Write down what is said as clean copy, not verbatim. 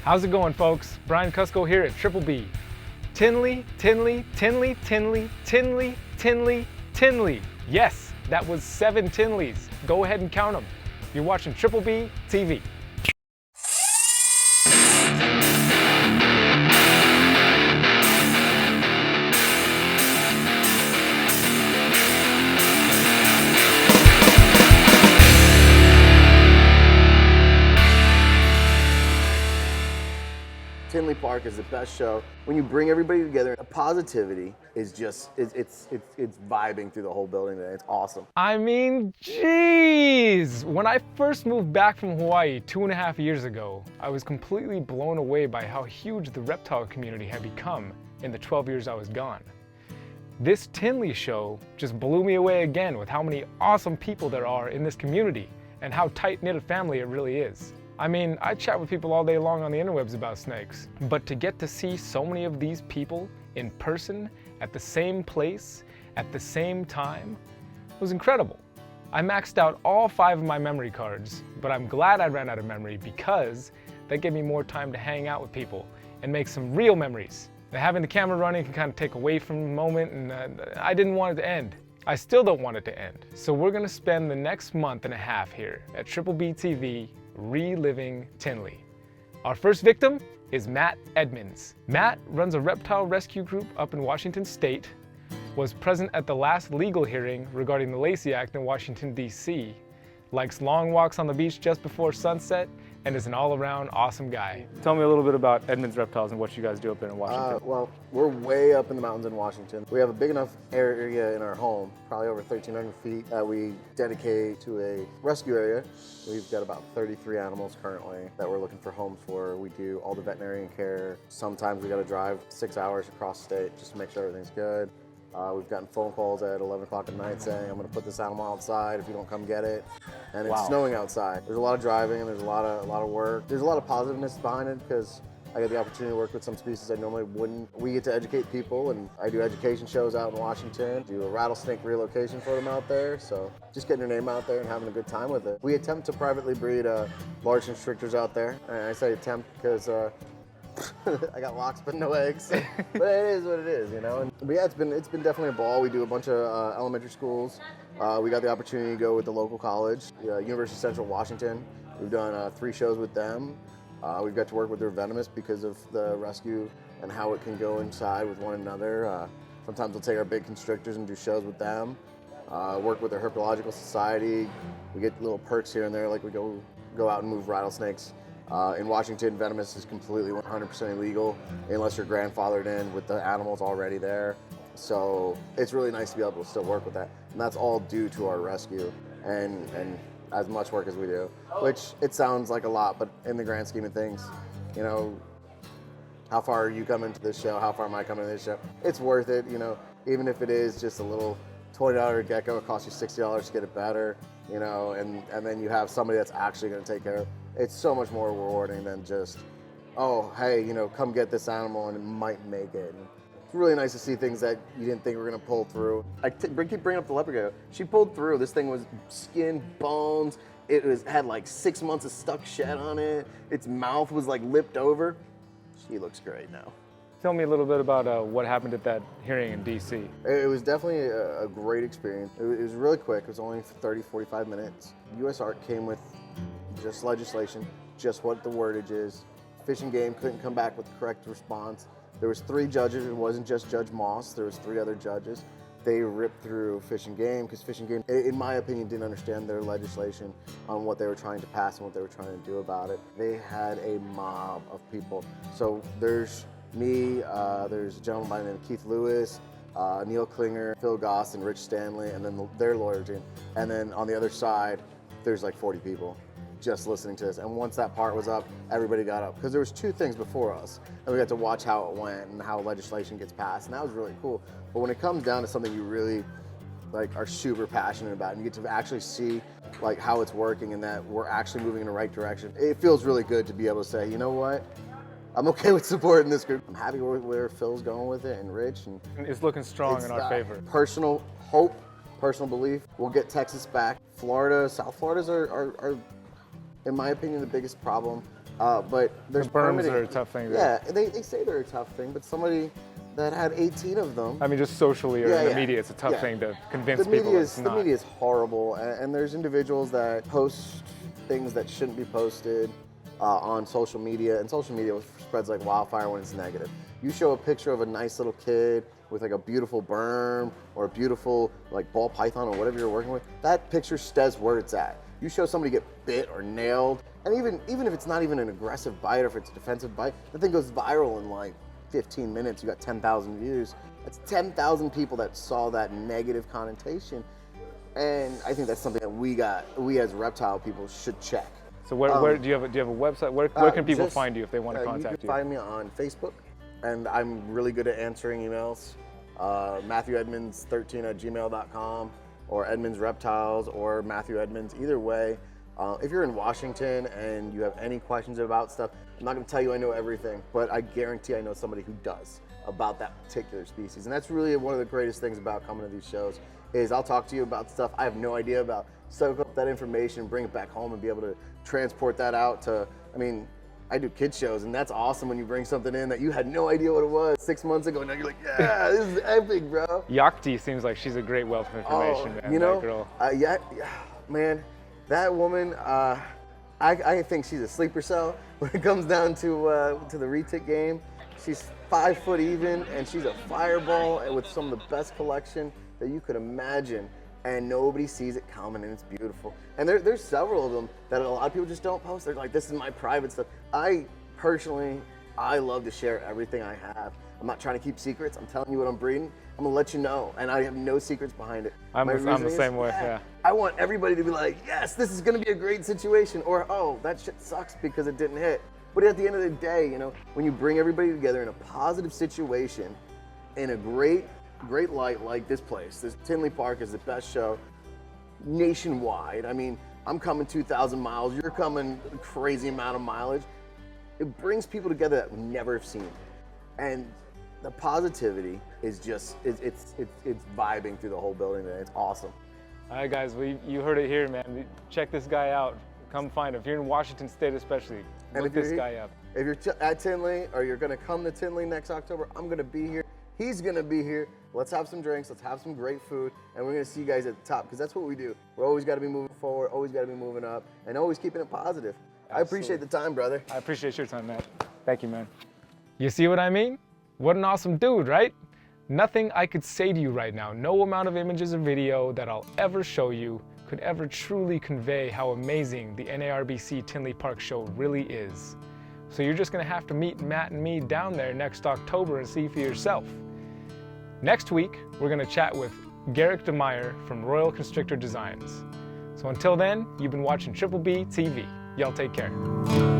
How's it going, folks? Brian Cusco here at Triple B. Tinley, Tinley, Tinley, Tinley, Tinley, Tinley, Tinley. Yes, that was 7 Tinleys. Go ahead and count them. You're watching Triple B TV. Tinley Park is the best show. When you bring everybody together, the positivity is just, it's vibing through the whole building today. It's awesome. I mean, jeez! When I first moved back from Hawaii 2.5 years ago, I was completely blown away by how huge the reptile community had become in the 12 years I was gone. This Tinley show just blew me away again with how many awesome people there are in this community and how tight-knit a family it really is. I mean, I chat with people all day long on the interwebs about snakes, but to get to see so many of these people in person, at the same place, at the same time, was incredible. I maxed out all 5 of my memory cards, but I'm glad I ran out of memory because that gave me more time to hang out with people and make some real memories. Having the camera running can kind of take away from the moment, and I didn't want it to end. I still don't want it to end. So we're gonna spend the next month and a half here at Triple B TV reliving Tinley. Our first victim is Matt Edmonds. Matt runs a reptile rescue group up in Washington State, was present at the last legal hearing regarding the Lacey Act in Washington, D.C., likes long walks on the beach just before sunset, and is an all-around awesome guy. Tell me a little bit about Edmonds Reptiles and what you guys do up there in Washington. Well, we're way up in the mountains in Washington. We have a big enough area in our home, probably over 1,300 feet, that we dedicate to a rescue area. We've got about 33 animals currently that we're looking for homes for. We do all the veterinarian care. Sometimes we got to drive 6 hours across the state just to make sure everything's good. We've gotten phone calls at 11 o'clock at night saying, I'm going to put this animal outside if you don't come get it. And it's snowing outside. There's a lot of driving and there's a lot of work. There's a lot of positiveness behind it because I get the opportunity to work with some species I normally wouldn't. We get to educate people, and I do education shows out in Washington, do a rattlesnake relocation for them out there. So just getting your name out there and having a good time with it. We attempt to privately breed large constrictors out there. And I say attempt because I got locks but no eggs, but it is what it is, you know. But yeah, it's been definitely a ball. We do a bunch of elementary schools. We got the opportunity to go with the local college, University of Central Washington. We've done 3 shows with them. We've got to work with their venomous because of the rescue and how it can go inside with one another. Sometimes we'll take our big constrictors and do shows with them. Work with their herpetological society. We get little perks here and there, like we go out and move rattlesnakes. In Washington, venomous is completely 100% illegal unless you're grandfathered in with the animals already there. So it's really nice to be able to still work with that. And that's all due to our rescue and as much work as we do, which it sounds like a lot, but in the grand scheme of things, you know, how far are you coming to this show? How far am I coming to this show? It's worth it, you know, even if it is just a little $20 gecko, it costs you $60 to get it better, you know, and then you have somebody that's actually going to take care of it. It's so much more rewarding than just, oh, hey, you know, come get this animal and it might make it. And it's really nice to see things that you didn't think were going to pull through. I keep bringing up the leopard gecko. She pulled through. This thing was skin, bones. It had like 6 months of stuck shed on it. Its mouth was like lipped over. She looks great now. Tell me a little bit about what happened at that hearing in D.C. It was definitely a great experience. It was really quick. It was only 30, 45 minutes. U.S. Art came with just legislation, just what the wordage is. Fish and Game couldn't come back with the correct response. There was 3 judges. It wasn't just Judge Moss. There was 3 other judges. They ripped through Fish and Game because Fish and Game, in my opinion, didn't understand their legislation on what they were trying to pass and what they were trying to do about it. They had a mob of people. So there's me, there's a gentleman by the name of Keith Lewis, Neil Klinger, Phil Goss, and Rich Stanley, and then their lawyer team. And then on the other side, there's like 40 people just listening to this. And once that part was up, everybody got up. Because there was 2 things before us, and we got to watch how it went and how legislation gets passed, and that was really cool. But when it comes down to something you really like are super passionate about, and you get to actually see like how it's working and that we're actually moving in the right direction, it feels really good to be able to say, you know what? I'm okay with supporting this group. I'm happy with where Phil's going with it and Rich. And it's looking strong in our favor. Personal hope, personal belief. We'll get Texas back. Florida, South Florida's are in my opinion, the biggest problem But there's The berms permitting. are a tough thing. Yeah, they say they're a tough thing, but somebody that had 18 of them. I mean, just socially or in the media, it's a tough thing to convince people it's not. The media is horrible, and there's individuals that post things that shouldn't be posted on social media, and social media spreads like wildfire when it's negative. You show a picture of a nice little kid with like a beautiful berm or a beautiful like ball python or whatever you're working with, that picture stays where it's at. You show somebody get bit or nailed, and even if it's not even an aggressive bite or if it's a defensive bite, the thing goes viral in like 15 minutes, you got 10,000 views. That's 10,000 people that saw that negative connotation. And I think that's something that we as reptile people should check. So where do you have a website? Where can people find you if they want to contact you? You can find me on Facebook, and I'm really good at answering emails. MatthewEdmonds13@gmail.com or Edmonds Reptiles or Matthew Edmonds, either way. If you're in Washington and you have any questions about stuff, I'm not going to tell you I know everything, but I guarantee I know somebody who does about that particular species. And that's really one of the greatest things about coming to these shows is I'll talk to you about stuff I have no idea about, soak up that information, bring it back home and be able to transport that out to, I mean, I do kids shows, and that's awesome when you bring something in that you had no idea what it was 6 months ago. Now you're like, yeah, this is epic, bro. Yakti seems like she's a great wealth of information, man. You know, that girl. Yeah, man, that woman, I think she's a sleeper cell when it comes down to the retic game. She's 5 foot even, and she's a fireball with some of the best collection that you could imagine. And nobody sees it coming, and it's beautiful. And there's several of them that a lot of people just don't post. They're like, this is my private stuff. I love to share everything I have. I'm not trying to keep secrets. I'm telling you what I'm breeding. I'm gonna let you know, and I have no secrets behind it. I'm the same way, yeah. I want everybody to be like, yes, this is gonna be a great situation, or oh, that shit sucks because it didn't hit. But at the end of the day, you know, when you bring everybody together in a positive situation, in a great light like this place, this Tinley Park is the best show nationwide. I mean, I'm coming 2,000 miles, you're coming a crazy amount of mileage. It brings people together that we never have seen. And the positivity is just, it's vibing through the whole building today. It's awesome. All right, guys, you heard it here, man. Check this guy out. Come find him. If you're in Washington State especially, look this guy up. If you're at Tinley or you're gonna come to Tinley next October, I'm gonna be here. He's gonna be here. Let's have some drinks, let's have some great food, and we're gonna see you guys at the top, because that's what we do. We're always gotta be moving forward, always gotta be moving up, and always keeping it positive. Absolutely. I appreciate the time, brother. I appreciate your time, Matt. Thank you, man. You see what I mean? What an awesome dude, right? Nothing I could say to you right now, no amount of images or video that I'll ever show you could ever truly convey how amazing the NARBC Tinley Park show really is. So you're just gonna have to meet Matt and me down there next October and see for yourself. Next week, we're gonna chat with Garrick DeMeyer from Royal Constrictor Designs. So until then, you've been watching Triple B TV. Y'all take care.